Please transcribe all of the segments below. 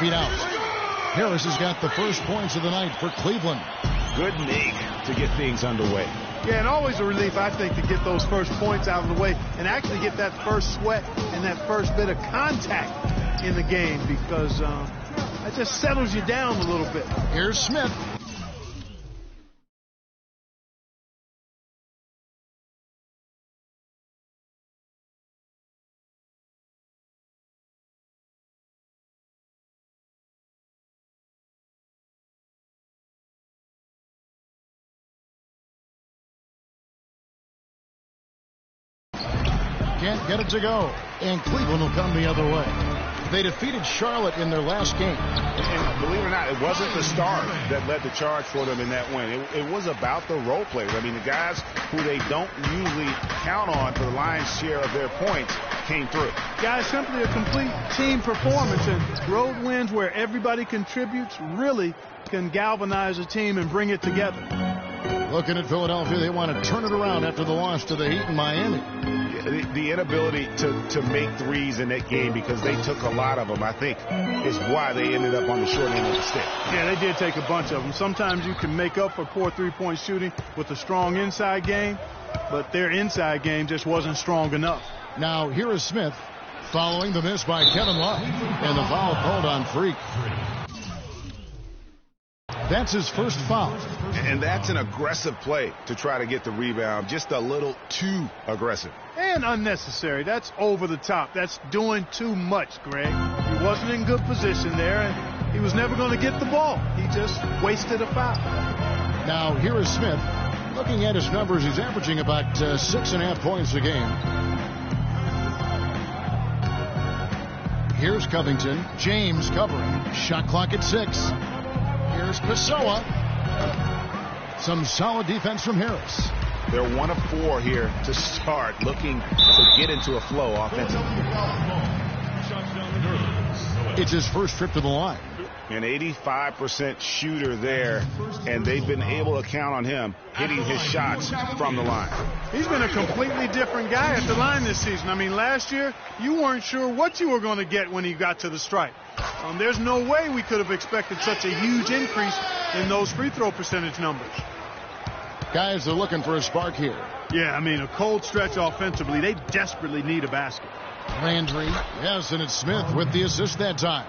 feet out. Harris has got the first points of the night for Cleveland. Good make to get things underway. Yeah, and always a relief, I think, to get those first points out of the way and actually get that first sweat and that first bit of contact in the game, because that just settles you down a little bit. Here's Smith. Can't get it to go, and Cleveland will come the other way. They defeated Charlotte in their last game. And believe it or not, it wasn't the start that led the charge for them in that win. It was about the role players. I mean, the guys who they don't usually count on for the lion's share of their points came through. Guys, simply a complete team performance, and road wins where everybody contributes really can galvanize a team and bring it together. Looking at Philadelphia, they want to turn it around after the loss to the Heat in Miami. The inability to make threes in that game, because they took a lot of them, I think, is why they ended up on the short end of the stick. Yeah, they did take a bunch of them. Sometimes you can make up for poor three-point shooting with a strong inside game, but their inside game just wasn't strong enough. Now, here is Smith following the miss by Kevin Love, and the foul called on Freak. That's his first foul. And that's an aggressive play to try to get the rebound. Just a little too aggressive. And unnecessary. That's over the top. That's doing too much, Greg. He wasn't in good position there, and he was never going to get the ball. He just wasted a foul. Now, here is Smith. Looking at his numbers, he's averaging about 6.5 points a game. Here's Covington. James covering. Shot clock at 6. Here's Pessoa. Some solid defense from Harris. They're 1 of 4 here to start, looking to get into a flow offensively. It's his first trip to the line. An 85% shooter there, and they've been able to count on him hitting his shots from the line. He's been a completely different guy at the line this season. I mean, last year, you weren't sure what you were going to get when he got to the stripe. There's no way we could have expected such a huge increase in those free throw percentage numbers. Guys are looking for a spark here. Yeah, I mean, a cold stretch offensively. They desperately need a basket. Landry, yes, and it's Smith with the assist that time.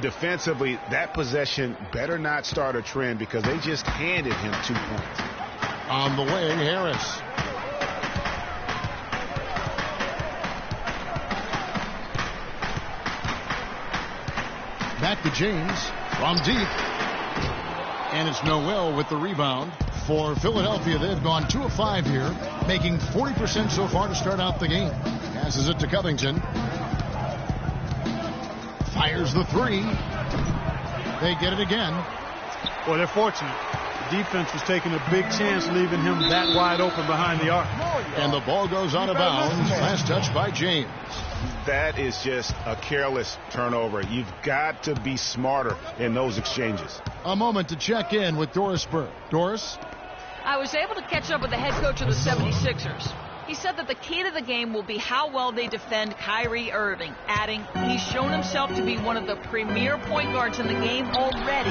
Defensively, that possession better not start a trend, because they just handed him 2 points. On the wing, Harris. Back to James from deep. And it's Noel with the rebound. For Philadelphia, they've gone 2 of 5 here, making 40% so far to start out the game. Passes it to Covington. Fires the 3. They get it again. Well, they're fortunate. The defense was taking a big chance, leaving him that wide open behind the arc. And the ball goes out of bounds. Last touch by James. That is just a careless turnover. You've got to be smarter in those exchanges. A moment to check in with Doris Burke. Doris? I was able to catch up with the head coach of the 76ers. He said that the key to the game will be how well they defend Kyrie Irving, adding, he's shown himself to be one of the premier point guards in the game already.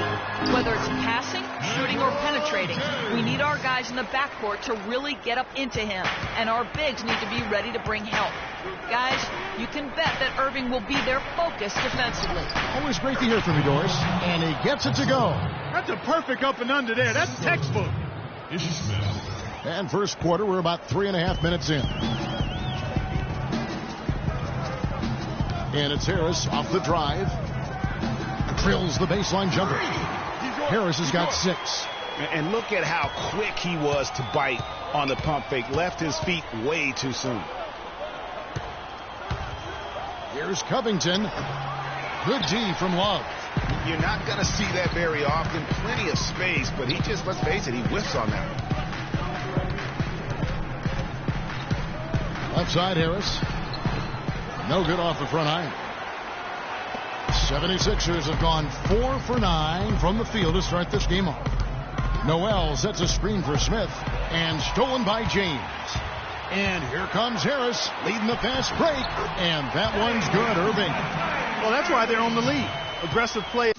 Whether it's passing, shooting, or penetrating, we need our guys in the backcourt to really get up into him, and our bigs need to be ready to bring help. Guys, you can bet that Irving will be their focus defensively. Always great to hear from you, Doris. And he gets it to go. That's a perfect up and under there. That's textbook. And first quarter, we're about 3.5 minutes in. And it's Harris off the drive. Drills the baseline jumper. Harris has got 6. And look at how quick he was to bite on the pump fake. Left his feet way too soon. Here's Covington. Good D from Love. You're not going to see that very often. Plenty of space, but he just, let's face it, he whiffs on that one. Left side, Harris. No good off the front iron. 76ers have gone 4 for 9 from the field to start this game off. Noel sets a screen for Smith, and stolen by James. And here comes Harris, leading the fast break, and that one's good. Irving. Well, that's why they're on the lead. aggressive play.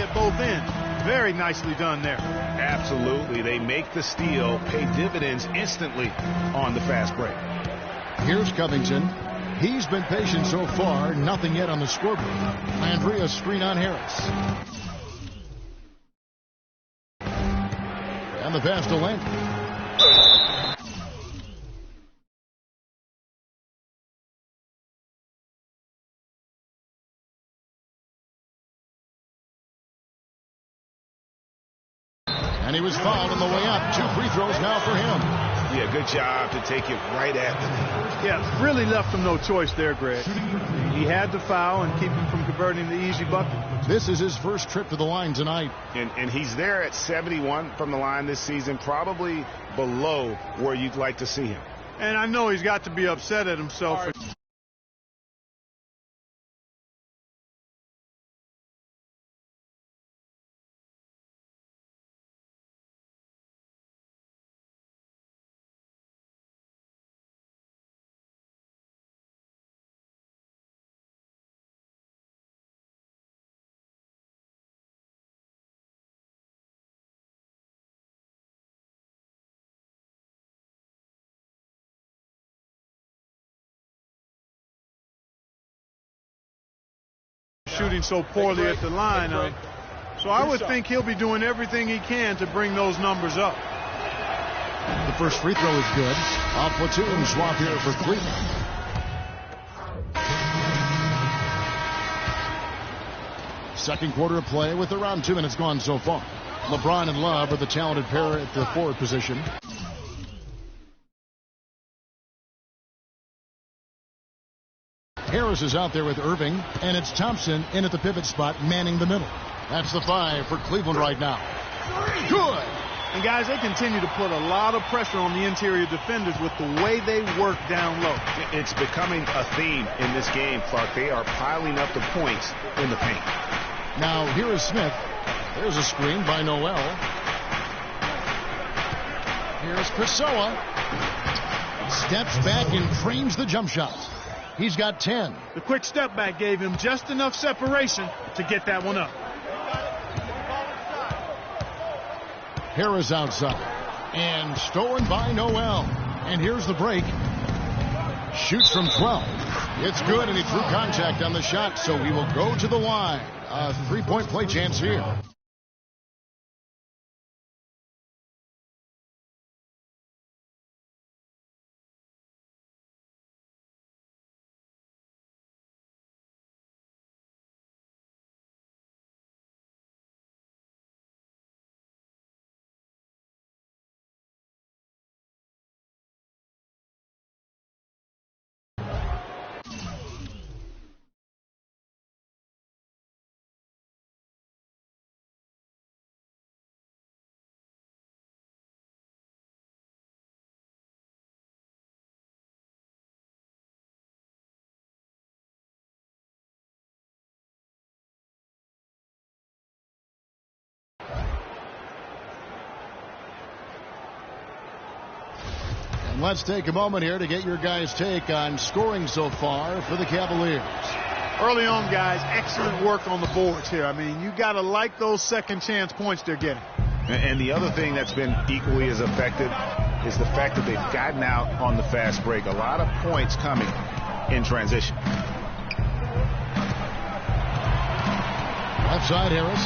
At both ends. Very nicely done there. Absolutely. They make the steal, pay dividends instantly on the fast break. Here's Covington. He's been patient so far. Nothing yet on the scoreboard. Landry, screen on Harris. And the pass to Landry. And he was fouled on the way up. 2 free throws now for him. Yeah, good job to take it right at them. Yeah, really left him no choice there, Greg. He had to foul and keep him from converting the easy bucket. This is his first trip to the line tonight. And he's there at 71 from the line this season, probably below where you'd like to see him. And I know he's got to be upset at himself. Shooting so poorly at the line. So I would think he'll be doing everything he can to bring those numbers up. The first free throw is good. Off platoon swap here for Cleveland. Second quarter of play with around 2 minutes gone so far. LeBron and Love are the talented pair at the forward position. Harris is out there with Irving, and it's Thompson in at the pivot spot, manning the middle. That's the 5 for Cleveland right now. Good. And guys, they continue to put a lot of pressure on the interior defenders with the way they work down low. It's becoming a theme in this game, Clark. They are piling up the points in the paint. Now here is Smith. There's a screen by Noel. Here's Pessoa. Steps back and frames the jump shot. He's got 10. The quick step back gave him just enough separation to get that one up. Harris outside. And stolen by Noel. And here's the break. Shoots from 12. It's good, and he drew contact on the shot, so he will go to the line. A 3-point play chance here. Let's take a moment here to get your guys' take on scoring so far for the Cavaliers. Early on, guys, excellent work on the boards here. I mean, you got to like those second chance points they're getting. And the other thing that's been equally as effective is the fact that they've gotten out on the fast break. A lot of points coming in transition. Left side, Harris.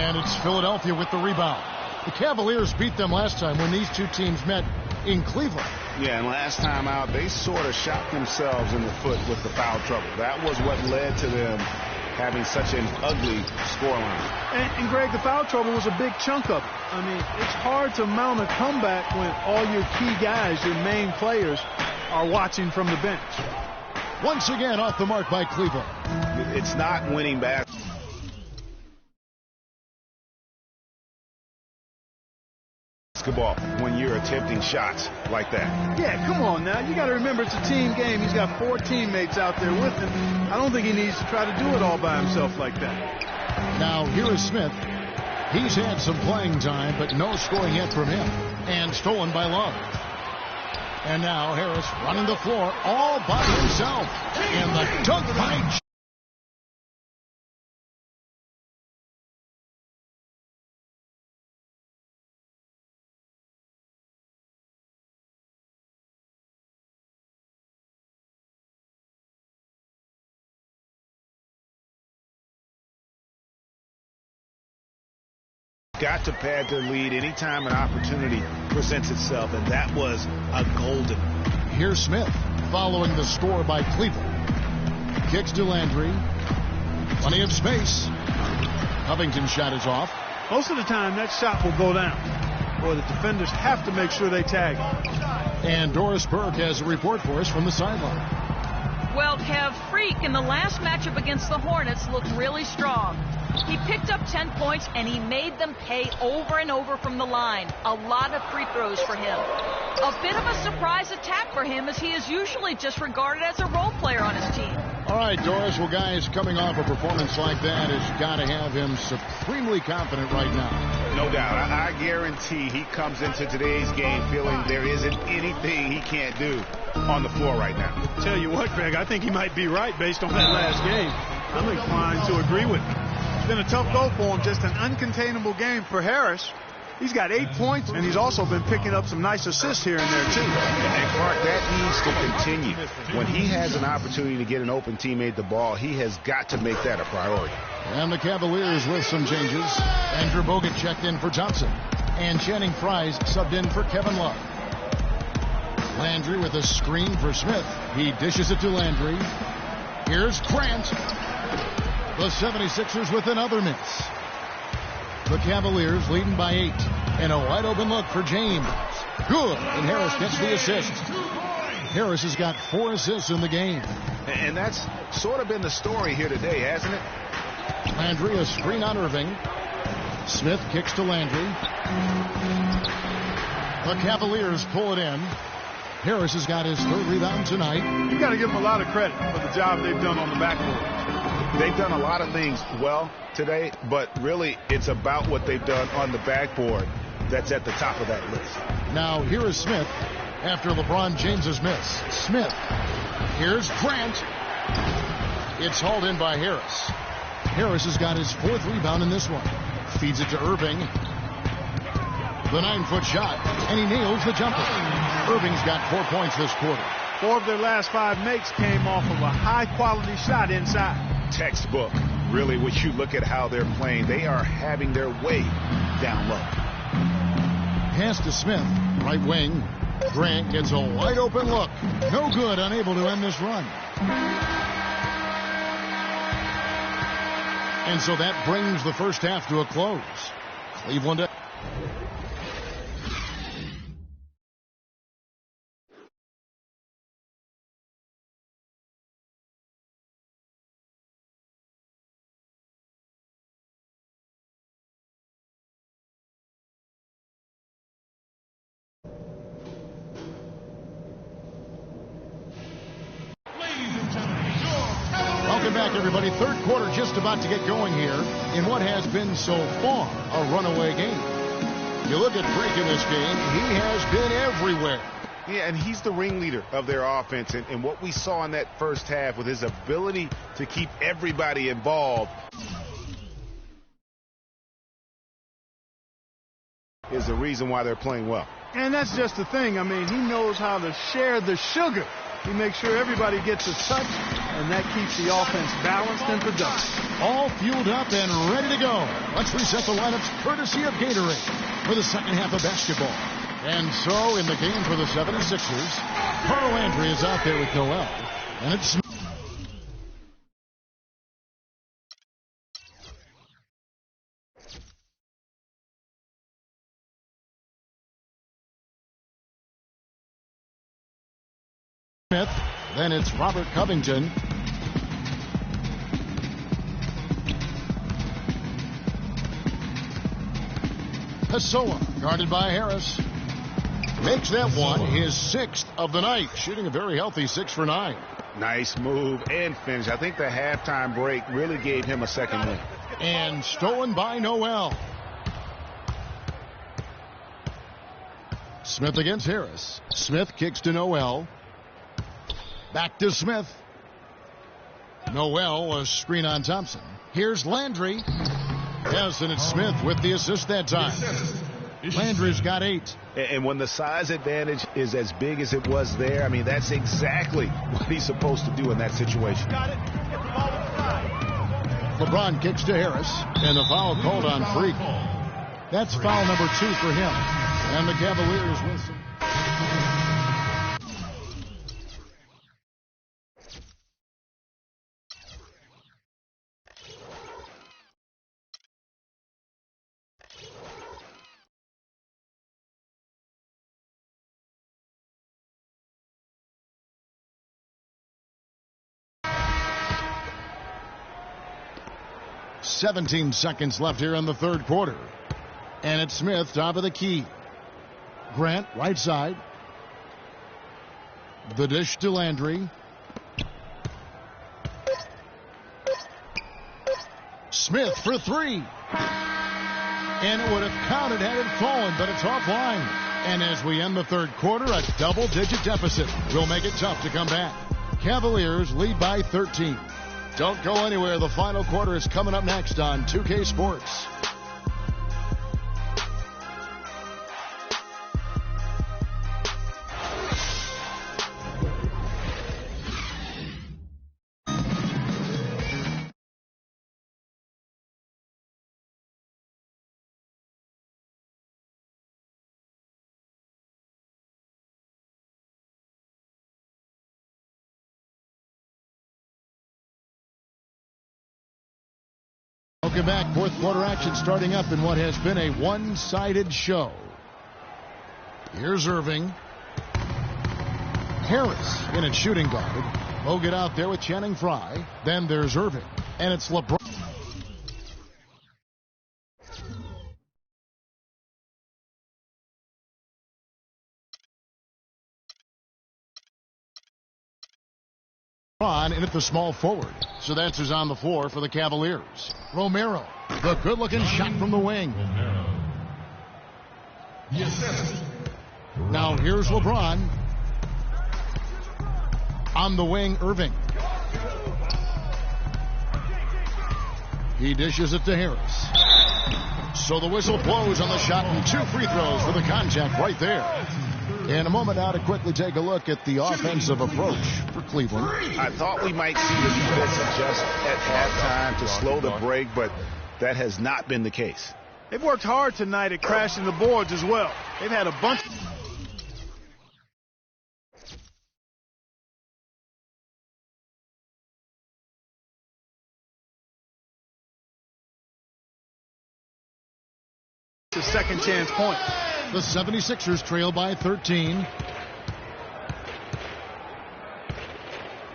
And it's Philadelphia with the rebound. The Cavaliers beat them last time when these two teams met in Cleveland. Yeah, and last time out, they sort of shot themselves in the foot with the foul trouble. That was what led to them having such an ugly scoreline. And Greg, the foul trouble was a big chunk of it. I mean, it's hard to mount a comeback when all your key guys, your main players, are watching from the bench. Once again, off the mark by Cleveland. It's not winning basketball when you're attempting shots like that. Yeah, come on now. You got to remember it's a team game. He's got 4 teammates out there with him. I don't think he needs to try to do it all by himself like that. Now here is Smith. He's had some playing time, but no scoring yet from him. And stolen by Love. And now Harris running the floor all by himself. And the dunk by got to pad their lead anytime an opportunity presents itself, and that was a golden. Here's Smith following the score by Cleveland. Kicks to Landry. Plenty of space. Covington's shot is off. Most of the time, that shot will go down. Boy, the defenders have to make sure they tag him. And Doris Burke has a report for us from the sideline. Well, Kev, Freak in the last matchup against the Hornets looked really strong. He picked up 10 points, and he made them pay over and over from the line. A lot of free throws for him. A bit of a surprise attack for him, as he is usually just regarded as a role player on his team. All right, Doris. Well, guys, coming off a performance like that has got to have him supremely confident right now. No doubt. I guarantee he comes into today's game feeling there isn't anything he can't do on the floor right now. Tell you what, Greg, I think he might be right based on that last game. I'm inclined to agree with him. It's been a tough go for him, just an uncontainable game for Harris. He's got 8 points, and he's also been picking up some nice assists here and there, too. And Clark, that needs to continue. When he has an opportunity to get an open teammate the ball, he has got to make that a priority. And the Cavaliers with some changes. Andrew Bogut checked in for Thompson. And Channing Fries subbed in for Kevin Love. Landry with a screen for Smith. He dishes it to Landry. Here's Grant. The 76ers with another miss. The Cavaliers leading by 8. And a wide open look for James. Good. And Harris gets the assist. Harris has got 4 assists in the game. And that's sort of been the story here today, hasn't it? Landry, a screen on Irving. Smith kicks to Landry. The Cavaliers pull it in. Harris has got his third rebound tonight. You got to give them a lot of credit for the job they've done on the backboard. They've done a lot of things well today, but really it's about what they've done on the backboard that's at the top of that list. Now here is Smith after LeBron James's miss. Smith. Here's Grant. It's hauled in by Harris. Harris has got his fourth rebound in this one. Feeds it to Irving. The 9-foot shot, and he nails the jumper. Irving's got 4 points this quarter. 4 of their last 5 makes came off of a high-quality shot inside. Textbook. Really, when you look at how they're playing, they are having their way down low. Pass to Smith, right wing. Grant gets a wide-open look. No good, unable to end this run. And so that brings the first half to a close. Cleveland. Welcome back, everybody. Third quarter just about to get going here in what has been so far a runaway game. You look at Freak in this game, he has been everywhere. Yeah, and he's the ringleader of their offense. And what we saw in that first half with his ability to keep everybody involved is the reason why they're playing well. And that's just the thing. I mean, he knows how to share the sugar. He makes sure everybody gets a touch, and that keeps the offense balanced and productive. All fueled up and ready to go. Let's reset the lineups courtesy of Gatorade for the second half of basketball. And so in the game for the 76ers, Carl Landry is out there with Noel. And it's Smith. Then it's Robert Covington. Pessoa, guarded by Harris. Makes that one his 6th of the night, shooting a very healthy 6 for 9. Nice move and finish. I think the halftime break really gave him a second win. And stolen by Noel. Smith against Harris. Smith kicks to Noel. Back to Smith. Noel, a screen on Thompson. Here's Landry. Yes, and it's Smith with the assist that time. Landry's got 8. And when the size advantage is as big as it was there, I mean, that's exactly what he's supposed to do in that situation. LeBron kicks to Harris, and the foul called on Freak. That's foul number 2 for him. And the Cavaliers whistle. .17 seconds left here in the third quarter. And it's Smith, top of the key. Grant, right side. The dish to Landry. Smith for 3. And it would have counted had it fallen, but it's offline. And as we end the third quarter, a double-digit deficit will make it tough to come back. Cavaliers lead by 13. Don't go anywhere. The final quarter is coming up next on 2K Sports. Welcome back. Fourth quarter action starting up in what has been a one-sided show. Here's Irving. Harris in at shooting guard. Bogut out there with Channing Frye. Then there's Irving. And it's LeBron. In at the small forward. So that's who's on the floor for the Cavaliers. Romero, the good-looking shot from the wing. Now here's LeBron. On the wing, Irving. He dishes it to Harris. So the whistle blows on the shot and 2 free throws for the contact right there. In a moment now to quickly take a look at the offensive approach for Cleveland. I thought we might see the defense adjust at halftime to slow the break, but that has not been the case. They've worked hard tonight at crashing the boards as well. They've had a bunch. The second chance point. The 76ers trail by 13.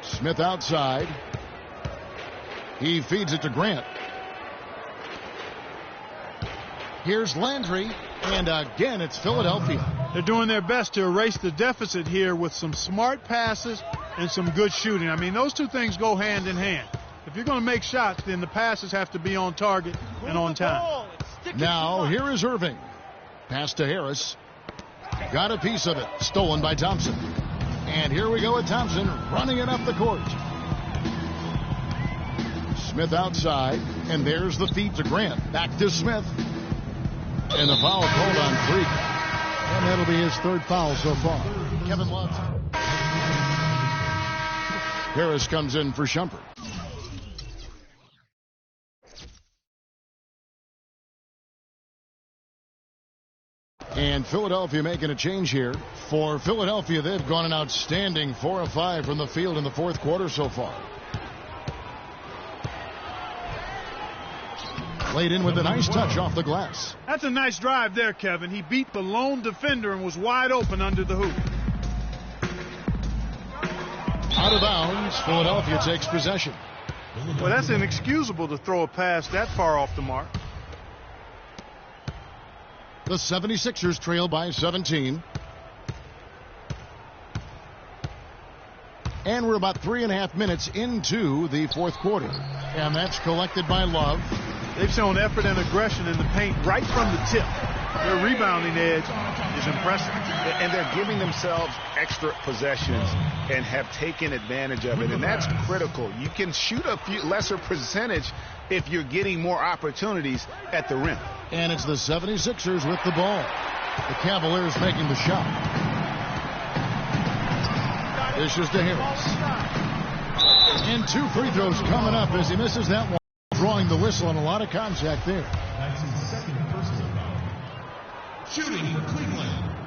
Smith outside. He feeds it to Grant. Here's Landry. And again, it's Philadelphia. They're doing their best to erase the deficit here with some smart passes and some good shooting. I mean, those two things go hand in hand. If you're going to make shots, then the passes have to be on target and on time. Now, here is Irving. Pass to Harris. Got a piece of it. Stolen by Thompson. And here we go with Thompson running it up the court. Smith outside. And there's the feed to Grant. Back to Smith. And the foul called on Freak. And that'll be his 3rd foul so far. Kevin Love. Harris comes in for Shumpert. And Philadelphia making a change here. For Philadelphia, they've gone an outstanding 4 of 5 from the field in the 4th quarter so far. Laid in with a nice touch off the glass. That's a nice drive there, Kevin. He beat the lone defender and was wide open under the hoop. Out of bounds, Philadelphia takes possession. Well, that's inexcusable to throw a pass that far off the mark. The 76ers trail by 17. And we're about 3.5 minutes into the 4th quarter. And that's collected by Love. They've shown effort and aggression in the paint right from the tip. Their rebounding edge is impressive. And they're giving themselves extra possessions and have taken advantage of it. And that's critical. You can shoot a few lesser percentage if you're getting more opportunities at the rim. And it's the 76ers with the ball. The Cavaliers making the shot. Dishes to Harris. And 2 free throws coming up as he misses that one. Drawing the whistle and a lot of contact there. That's his 2nd personal foul. Shooting Cleveland.